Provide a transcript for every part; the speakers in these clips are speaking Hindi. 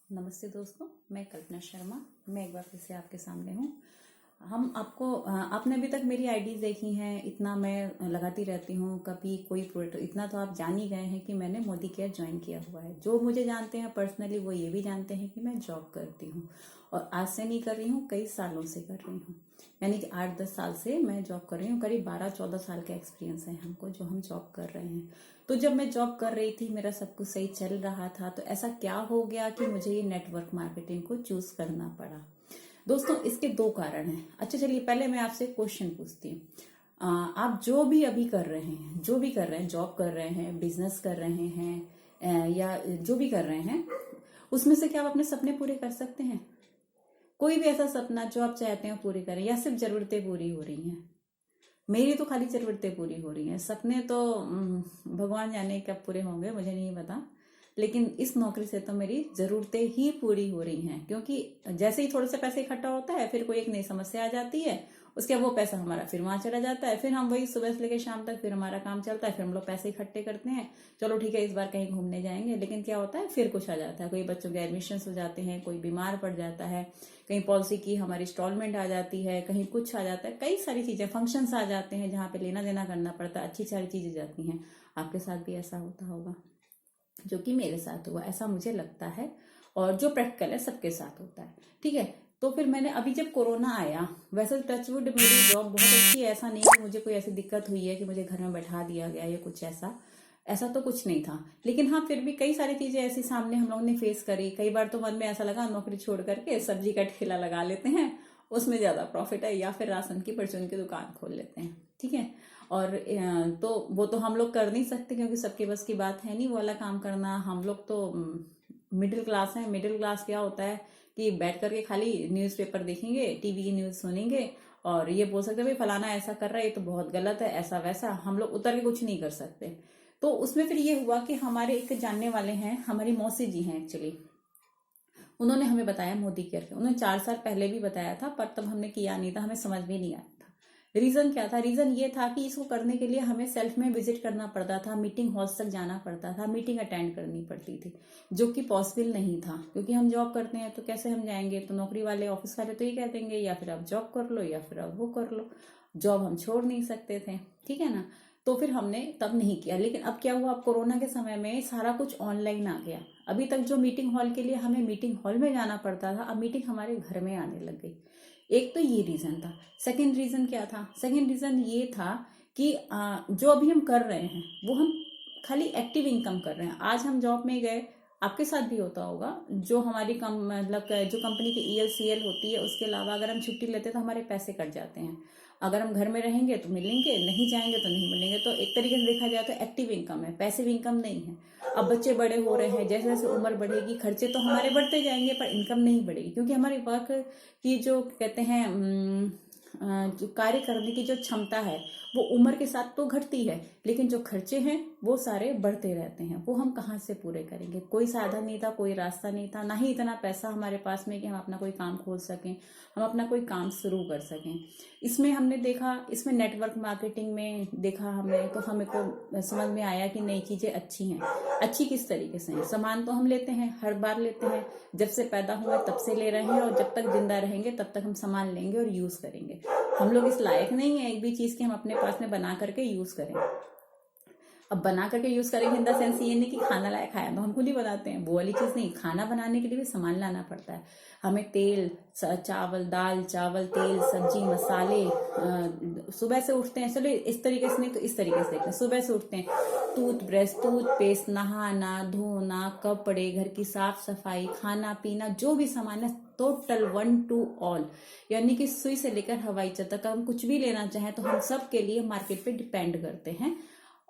नमस्ते दोस्तों, मैं कल्पना शर्मा। मैं एक बार फिर से आपके सामने हूँ। हम आपको आपने अभी तक मेरी आईडीज देखी हैं, इतना मैं लगाती रहती हूँ। कभी कोई प्रोडक्ट, इतना तो आप जान ही गए हैं कि मैंने मोदी केयर ज्वाइन किया हुआ है। जो मुझे जानते हैं पर्सनली वो ये भी जानते हैं कि मैं जॉब करती हूँ, और आज से नहीं कर रही हूँ, कई सालों से कर रही हूँ। यानी कि 8-10 साल से मैं जॉब कर रही हूँ। करीब 12-14 साल का एक्सपीरियंस है हमको, जो हम जॉब कर रहे हैं। तो जब मैं जॉब कर रही थी, मेरा सब कुछ सही चल रहा था, तो ऐसा क्या हो गया कि मुझे ये नेटवर्क मार्केटिंग को चूज करना पड़ा। दोस्तों, इसके 2 कारण हैं। अच्छा चलिए, पहले मैं आपसे क्वेश्चन पूछती हूँ। आप जो भी अभी कर रहे हैं, जो भी कर रहे हैं, जॉब कर रहे हैं, बिजनेस कर रहे हैं, या जो भी कर रहे हैं, उसमें से क्या आप अपने सपने पूरे कर सकते हैं? कोई भी ऐसा सपना जो आप चाहते हैं पूरी करें, या सिर्फ जरूरतें पूरी हो रही हैं? मेरी तो खाली जरूरतें पूरी हो रही हैं। सपने तो भगवान जाने कब पूरे होंगे, मुझे नहीं पता। लेकिन इस नौकरी से तो मेरी जरूरतें ही पूरी हो रही हैं, क्योंकि जैसे ही थोड़े से पैसे इकट्ठा होता है, फिर कोई एक नई समस्या आ जाती है, उसके बाद वो पैसा हमारा फिर वहां चला जाता है। फिर हम वही सुबह से लेकर शाम तक फिर हमारा काम चलता है। फिर हम लोग पैसे इकट्ठे करते हैं, चलो ठीक है इस बार कहीं घूमने जाएंगे, लेकिन क्या होता है फिर कुछ आ जाता है। कोई बच्चों के एडमिशन हो जाते हैं, कोई बीमार पड़ जाता है, कहीं पॉलिसी की हमारी इंस्टॉलमेंट आ जाती है, कहीं कुछ आ जाता है, कई सारी चीजें, फंक्शंस आ जाते हैं जहाँ पे लेना देना करना पड़ता है, अच्छी सारी चीजें जाती हैं। आपके साथ भी ऐसा होता होगा, जो कि मेरे साथ हुआ, ऐसा मुझे लगता है। और जो प्रैक्टिकल है सबके साथ होता है, ठीक है। तो फिर मैंने अभी जब कोरोना आया, वैसे टचवुड मेरी जॉब बहुत अच्छी है, ऐसा नहीं कि मुझे कोई ऐसी दिक्कत हुई है कि मुझे घर में बैठा दिया गया या कुछ ऐसा, ऐसा तो कुछ नहीं था। लेकिन हाँ, फिर भी कई सारी चीजें ऐसी सामने हम लोगों ने फेस करी। कई बार तो मन में ऐसा लगा नौकरी छोड़ करके सब्जी का ठेला लगा लेते हैं, उसमें ज्यादा प्रॉफिट है, या फिर राशन की परचून की दुकान खोल लेते हैं, ठीक है। और तो वो तो हम लोग कर नहीं सकते, क्योंकि सबके बस की बात है नहीं वो वाला काम करना। हम लोग तो मिडिल क्लास है। मिडिल क्लास क्या होता है कि बैठ करके खाली न्यूज़पेपर देखेंगे, टीवी की न्यूज़ सुनेंगे, और ये बोल सकते हैं भाई फलाना ऐसा कर रहा है, ये तो बहुत गलत है, ऐसा वैसा। हम लोग उतर के कुछ नहीं कर सकते। तो उसमें फिर ये हुआ कि हमारे एक जानने वाले हैं, हमारी मौसी जी हैं एक्चुअली, उन्होंने हमें बताया मोदी केयर के। उन्होंने 4 साल पहले भी बताया था, पर तब हमने किया नहीं था, हमें समझ में नहीं आया था। रीजन क्या था? रीजन ये था कि इसको करने के लिए हमें सेल्फ में विजिट करना पड़ता था, मीटिंग हॉल्स तक जाना पड़ता था, मीटिंग अटेंड करनी पड़ती थी, जो कि पॉसिबल नहीं था। क्योंकि हम जॉब करते हैं तो कैसे हम जाएंगे? तो नौकरी वाले, ऑफिस वाले तो ये कह देंगे या फिर आप जॉब कर लो या फिर आप वो कर लो। जॉब हम छोड़ नहीं सकते थे, ठीक है ना। तो फिर हमने तब नहीं किया। लेकिन अब क्या हुआ, अब कोरोना के समय में सारा कुछ ऑनलाइन आ गया। अभी तक जो मीटिंग हॉल के लिए हमें मीटिंग हॉल में जाना पड़ता था, अब मीटिंग हमारे घर में आने लग गई। एक तो ये रीजन था। सेकंड रीजन क्या था? सेकंड रीजन ये था कि जो अभी हम कर रहे हैं वो हम खाली एक्टिव इनकम कर रहे हैं। आज हम जॉब में गए, आपके साथ भी होता होगा, जो हमारी मतलब जो कंपनी की ELCL होती है, उसके अलावा अगर हम छुट्टी लेते हैं तो हमारे पैसे कट जाते हैं। अगर हम घर में रहेंगे तो मिलेंगे, नहीं जाएंगे तो नहीं मिलेंगे। तो एक तरीके से देखा जाए तो एक्टिव इनकम है, पैसिव इनकम नहीं है। अब बच्चे बड़े हो रहे हैं, जैसे जैसे उम्र बढ़ेगी खर्चे तो हमारे बढ़ते जाएंगे, पर इनकम नहीं बढ़ेगी, क्योंकि हमारी वर्क की जो कहते हैं जो कार्य करने की जो क्षमता है वो उम्र के साथ तो घटती है, लेकिन जो खर्चे हैं वो सारे बढ़ते रहते हैं। वो हम कहाँ से पूरे करेंगे? कोई साधन नहीं था, कोई रास्ता नहीं था, ना ही इतना पैसा हमारे पास में कि हम अपना कोई काम खोल सकें, हम अपना कोई काम शुरू कर सकें। इसमें हमने देखा, इसमें नेटवर्क मार्केटिंग में देखा हमने, तो हमें को समझ में आया कि नई चीजें अच्छी हैं। अच्छी किस तरीके से हैं? सामान तो हम लेते हैं, हर बार लेते हैं, जब से पैदा हुए तब से ले रहे हैं, और जब तक जिंदा रहेंगे तब तक हम सामान लेंगे और यूज करेंगे। हम लोग इस लायक नहीं है एक भी चीज की हम अपने पास में बना करके यूज करें। अब बना करके यूज करेंगे इन द सेंस ये नहीं कि खाना लायक खाया तो हम खुद ही बनाते हैं, वो वाली चीज नहीं। खाना बनाने के लिए भी सामान लाना पड़ता है हमें। तेल, चावल, दाल चावल, तेल, सब्जी, मसाले। सुबह से उठते हैं, चलो इस तरीके से नहीं तो इस तरीके से देखते हैं। सुबह से उठते हैं, टूथब्रश, टूथपेस्ट, नहाना धोना, कपड़े, घर की साफ सफाई, खाना पीना, जो भी सामान है टोटल 1 to all, यानी कि सुई से लेकर हवाई जहाज तक हम कुछ भी लेना चाहें तो हम सब के लिए मार्केट पे डिपेंड करते हैं,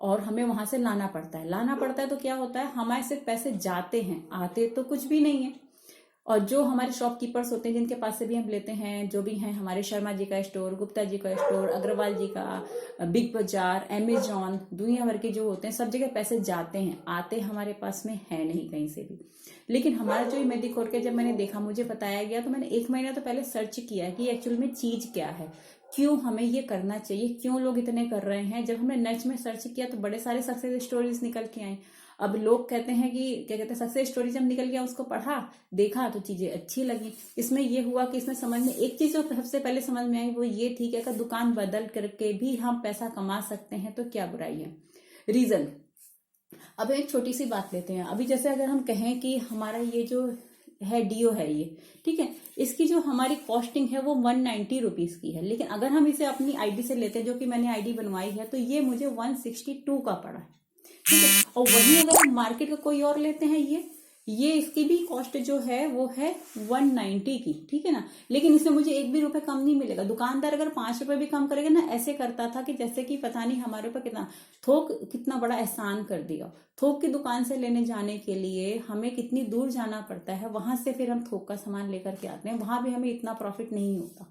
और हमें वहां से लाना पड़ता है। लाना पड़ता है तो क्या होता है, हमारे सिर्फ पैसे जाते हैं, आते तो कुछ भी नहीं है। और जो हमारे शॉपकीपर्स होते हैं जिनके पास से भी हम लेते हैं, जो भी हैं, हमारे शर्मा जी का स्टोर, गुप्ता जी का स्टोर, अग्रवाल जी का, बिग बाजार, अमेजॉन, दुनिया भर के जो होते हैं, सब जगह पैसे जाते हैं, आते हमारे पास में है नहीं कहीं से भी। लेकिन हमारा जो मेदी खोल के जब मैंने देखा, मुझे बताया गया, तो मैंने 1 महीना तो पहले सर्च किया कि एक्चुअल में चीज क्या है, क्यों हमें ये करना चाहिए, क्यों लोग इतने कर रहे हैं। जब हमने नेट में सर्च किया तो बड़े सारे सक्सेस स्टोरीज निकल के आए। अब लोग कहते हैं कि क्या कहते हैं, सक्सेस स्टोरी जब निकल गया, उसको पढ़ा देखा तो चीजें अच्छी लगी। इसमें ये हुआ कि इसमें समझ में एक चीज जो सबसे पहले समझ में आई वो ये थी कि अगर दुकान बदल करके भी हम पैसा कमा सकते हैं तो क्या बुराई है। रीजन, अब एक छोटी सी बात लेते हैं। अभी जैसे अगर हम कहें कि हमारा ये जो है डीओ है ये, ठीक है, इसकी जो हमारी कॉस्टिंग है वो 190 रुपीज की है, लेकिन अगर हम इसे अपनी आईडी से लेते हैं, जो कि मैंने आईडी बनवाई है, तो ये मुझे 162 का पड़ा है, ठीक है। और वहीं अगर हम मार्केट का कोई और लेते हैं, ये इसकी भी कॉस्ट जो है वो है 190 की, ठीक है ना, लेकिन इसमें मुझे एक भी रुपए कम नहीं मिलेगा। दुकानदार अगर 5 रुपए भी कम करेगा ना, ऐसे करता था कि जैसे कि पता नहीं हमारे ऊपर कितना बड़ा एहसान कर दिया। थोक की दुकान से लेने जाने के लिए हमें कितनी दूर जाना पड़ता है, वहां से फिर हम थोक का सामान लेकर के आते हैं, वहां भी हमें इतना प्रॉफिट नहीं होता।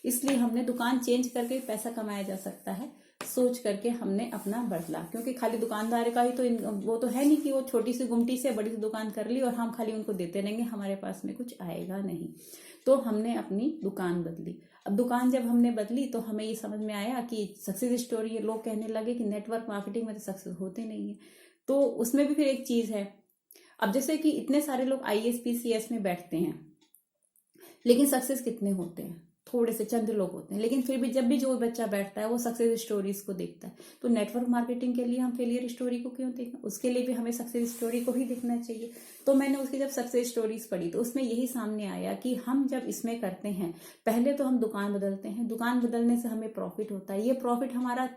इसलिए हमने दुकान चेंज करके पैसा कमाया जा सकता है, सोच करके हमने अपना बदला। क्योंकि खाली दुकानदार का ही तो वो तो है नहीं कि वो छोटी सी गुमटी से बड़ी सी दुकान कर ली और हम खाली उनको देते रहेंगे, हमारे पास में कुछ आएगा नहीं। तो हमने अपनी दुकान बदली। अब दुकान जब हमने बदली तो हमें ये समझ में आया कि सक्सेस स्टोरी, लोग कहने लगे कि नेटवर्क मार्केटिंग में तो सक्सेस होते नहीं है। तो उसमें भी फिर एक चीज है, अब जैसे कि इतने सारे लोग IAS PCS में बैठते हैं, लेकिन सक्सेस कितने होते हैं? थोड़े से चंद लोग होते हैं। लेकिन फिर भी जब भी जो बच्चा बैठता है वो सक्सेस स्टोरीज को देखता है। तो नेटवर्क मार्केटिंग के लिए हम फेलियर स्टोरी को क्यों देखें? उसके लिए भी हमें सक्सेस स्टोरी को ही देखना चाहिए। तो मैंने उसकी जब सक्सेस स्टोरीज पढ़ी तो उसमें यही सामने आया कि हम जब इसमें करते हैं, पहले तो हम दुकान बदलते हैं, दुकान बदलने से हमें प्रॉफिट होता है। ये प्रॉफिट हमारा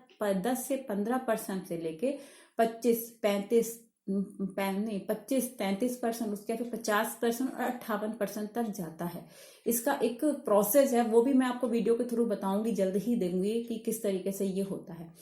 10 से 15% से लेके 25-33%, उसके फिर 50% और 58% तक जाता है। इसका एक प्रोसेस है, वो भी मैं आपको वीडियो के थ्रू बताऊंगी, जल्द ही दूंगी कि किस तरीके से ये होता है।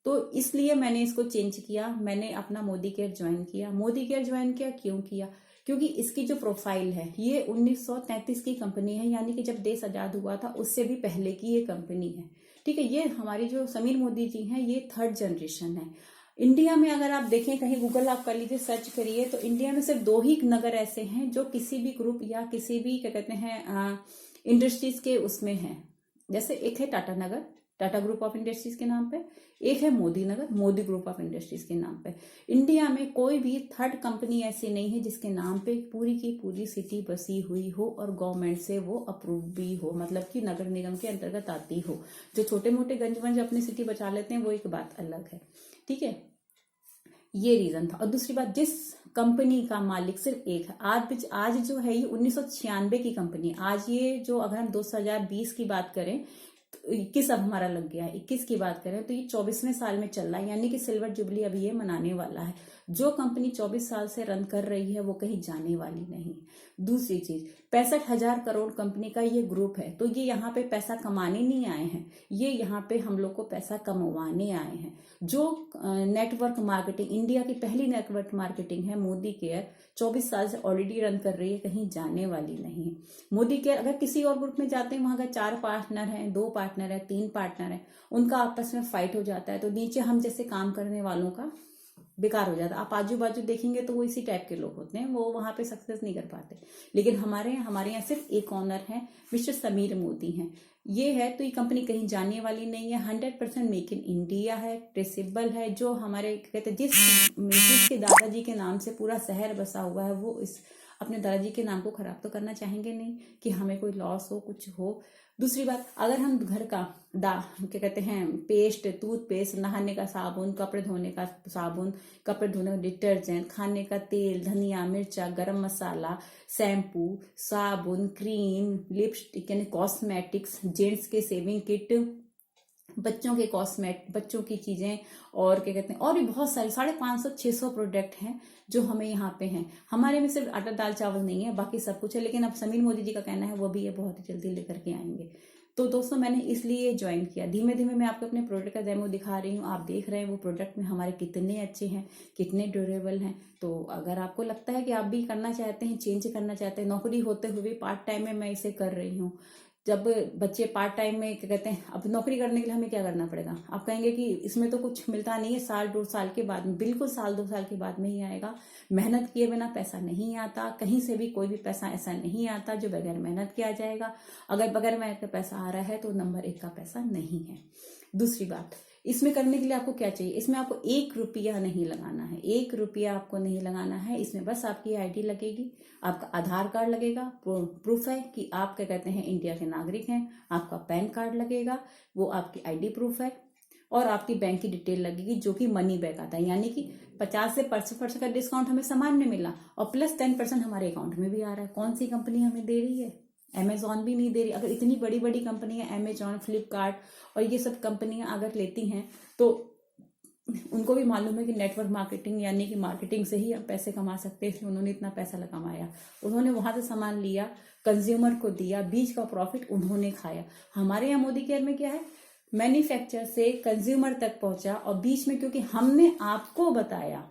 तो इसलिए मैंने इसको चेंज किया, मैंने अपना मोदी केयर ज्वाइन किया। मोदी केयर ज्वाइन किया क्यों किया? क्योंकि इसकी जो प्रोफाइल है ये 1933 की कंपनी है, यानी कि जब देश आजाद हुआ था उससे भी पहले की ये कंपनी है, ठीक है। ये हमारी जो समीर मोदी जी हैं ये 3rd जनरेशन है। इंडिया में अगर आप देखें, कहीं गूगल आप कर लीजिए, सर्च करिए, तो इंडिया में सिर्फ 2 ही नगर ऐसे हैं जो किसी भी ग्रुप या किसी भी क्या कहते हैं इंडस्ट्रीज के उसमें हैं। जैसे एक है टाटा नगर, टाटा ग्रुप ऑफ इंडस्ट्रीज के नाम पे, एक है मोदी नगर, मोदी ग्रुप ऑफ इंडस्ट्रीज के नाम पे। इंडिया में कोई भी 3rd कंपनी ऐसी नहीं है जिसके नाम पे पूरी की पूरी सिटी बसी हुई हो और गवर्नमेंट से वो अप्रूव भी हो, मतलब कि नगर निगम के अंतर्गत आती हो। जो छोटे मोटे गंज अपनी सिटी बचा लेते हैं वो एक बात अलग है, ठीक है। ये रीजन था। और दूसरी बात, जिस कंपनी का मालिक सिर्फ एक है, आज जो है ये 1996 की कंपनी, आज ये जो अगर हम 2020 की बात करें तो 21 अब हमारा लग गया है, 21 की बात करें तो ये 24वें साल में चल रहा है, यानी कि सिल्वर जुबली अभी ये मनाने वाला है। जो कंपनी 24 साल से रन कर रही है वो कहीं जाने वाली नहीं। दूसरी चीज, 65,000 करोड़ कंपनी का ये ग्रुप है, तो ये यहाँ पे पैसा कमाने नहीं आए हैं, ये यहाँ पे हम लोग को पैसा कमवाने आए हैं। जो नेटवर्क मार्केटिंग, इंडिया की पहली नेटवर्क मार्केटिंग है मोदी केयर, 24 साल से ऑलरेडी रन कर रही है, कहीं जाने वाली नहीं है। मोदी केयर अगर किसी और ग्रुप में जाते हैं, वहां अगर 4 पार्टनर हैं, 2 पार्टनर है, 3 पार्टनर है, उनका आपस में फाइट हो जाता है, तो नीचे हम जैसे काम करने वालों का बेकार हो जाता है। आप आजू बाजू देखेंगे तो वो इसी टाइप के लोग होते हैं, वो वहां पे सक्सेस नहीं कर पाते। लेकिन हमारे यहाँ सिर्फ एक ऑनर है, मिस्टर समीर मोदी हैं, ये है। तो ये कंपनी कहीं जाने वाली नहीं है, 100% मेक इन इंडिया है, ट्रेसेबल है। जो हमारे कहते हैं जिसके दादाजी के नाम से पूरा शहर बसा हुआ है, वो इस अपने दादाजी के नाम को खराब तो करना चाहेंगे नहीं कि हमें कोई लॉस हो, कुछ हो। दूसरी बात, अगर हम घर का क्या कहते हैं पेस्ट, टूथपेस्ट, नहाने का साबुन, कपड़े धोने का साबुन, कपड़े धोने का डिटर्जेंट, खाने का तेल, धनिया, मिर्चा, गरम मसाला, शैम्पू, साबुन, क्रीम, लिपस्टिक यानी कॉस्मेटिक्स, जेंट्स के सेविंग किट, बच्चों के बच्चों की चीजें, और क्या कहते हैं और भी बहुत सारे 550-600 प्रोडक्ट हैं जो हमें यहाँ पे हैं। हमारे में सिर्फ आटा दाल चावल नहीं है, बाकी सब कुछ है। लेकिन अब समीर मोदी जी का कहना है वो भी ये बहुत ही जल्दी लेकर के आएंगे। तो दोस्तों मैंने इसलिए ज्वाइन किया। धीमे धीमे मैं आपको अपने प्रोडक्ट का डेमो दिखा रही हूँ, आप देख रहे हैं वो प्रोडक्ट में हमारे कितने अच्छे हैं, कितने ड्यूरेबल हैं। तो अगर आपको लगता है कि आप भी करना चाहते हैं, चेंज करना चाहते हैं, नौकरी होते हुए पार्ट टाइम में मैं इसे कर रही हूँ। जब बच्चे पार्ट टाइम में क्या कहते हैं, अब नौकरी करने के लिए हमें क्या करना पड़ेगा? आप कहेंगे कि इसमें तो कुछ मिलता नहीं है, 1-2 साल के बाद में, बिल्कुल 1-2 साल के बाद में ही आएगा। मेहनत किए बिना पैसा नहीं आता, कहीं से भी कोई भी पैसा ऐसा नहीं आता जो बगैर मेहनत किया जाएगा। अगर बगैर मेहनत का पैसा आ रहा है तो नंबर 1 का पैसा नहीं है। दूसरी बात, इसमें करने के लिए आपको क्या चाहिए, इसमें आपको 1 रुपया नहीं लगाना है, 1 रुपया आपको नहीं लगाना है। इसमें बस आपकी आईडी लगेगी, आपका आधार कार्ड लगेगा, प्रूफ है कि आप क्या कहते हैं इंडिया के नागरिक हैं, आपका पैन कार्ड लगेगा, वो आपकी आईडी प्रूफ है, और आपकी बैंक की डिटेल लगेगी जो कि मनी बैक आता है, यानी कि 50 से 50% का डिस्काउंट हमें सामान में मिला और प्लस 10% हमारे अकाउंट में भी आ रहा है। कौन सी कंपनी हमें दे रही है? अमेजॉन भी नहीं दे रही। अगर इतनी बड़ी बड़ी कंपनियां अमेजॉन, फ्लिपकार्ट और ये सब कंपनियां अगर लेती हैं तो उनको भी मालूम है कि नेटवर्क मार्केटिंग यानी कि मार्केटिंग से ही आप पैसे कमा सकते हैं, इसलिए उन्होंने इतना पैसा कमाया। उन्होंने वहां से सामान लिया, कंज्यूमर को दिया, बीच का प्रॉफिट उन्होंने खाया। हमारे यहाँ मोदी केयर में क्या है, मैन्युफैक्चर से कंज्यूमर तक पहुंचा और बीच में क्योंकि हमने आपको बताया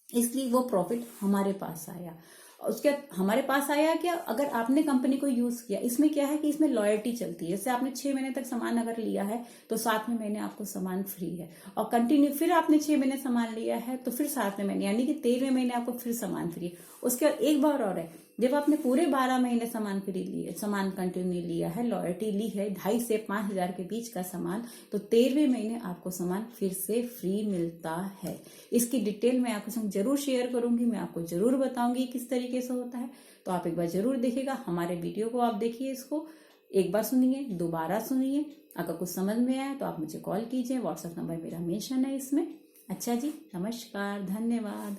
इसलिए वो प्रॉफिट हमारे पास आया। उसके हमारे पास आया क्या, अगर आपने कंपनी को यूज किया, इसमें क्या है कि इसमें लॉयल्टी चलती है। जैसे आपने 6 महीने तक सामान अगर लिया है तो 7वें महीने आपको सामान फ्री है, और कंटिन्यू फिर आपने 6 महीने सामान लिया है तो फिर 7वें महीने यानी कि 13वें महीने आपको फिर सामान फ्री है। उसके बाद एक बार और है, जब आपने पूरे 12 महीने सामान फ्री लिए, सामान कंटिन्यू लिया है, लॉयल्टी ली है 2,500 से 5,000 के बीच का सामान, तो 13वें महीने आपको सामान फिर से फ्री मिलता है। इसकी डिटेल मैं आपके संग जरूर शेयर करूंगी, मैं आपको जरूर बताऊंगी किस तरीके से होता है। तो आप एक बार जरूर देखिएगा, हमारे वीडियो को आप देखिए, इसको एक बार सुनिए, दोबारा सुनिए। अगर कुछ समझ में आया तो आप मुझे कॉल कीजिए, व्हाट्सएप नंबर मेरा मेंशन है इसमें। अच्छा जी, नमस्कार, धन्यवाद।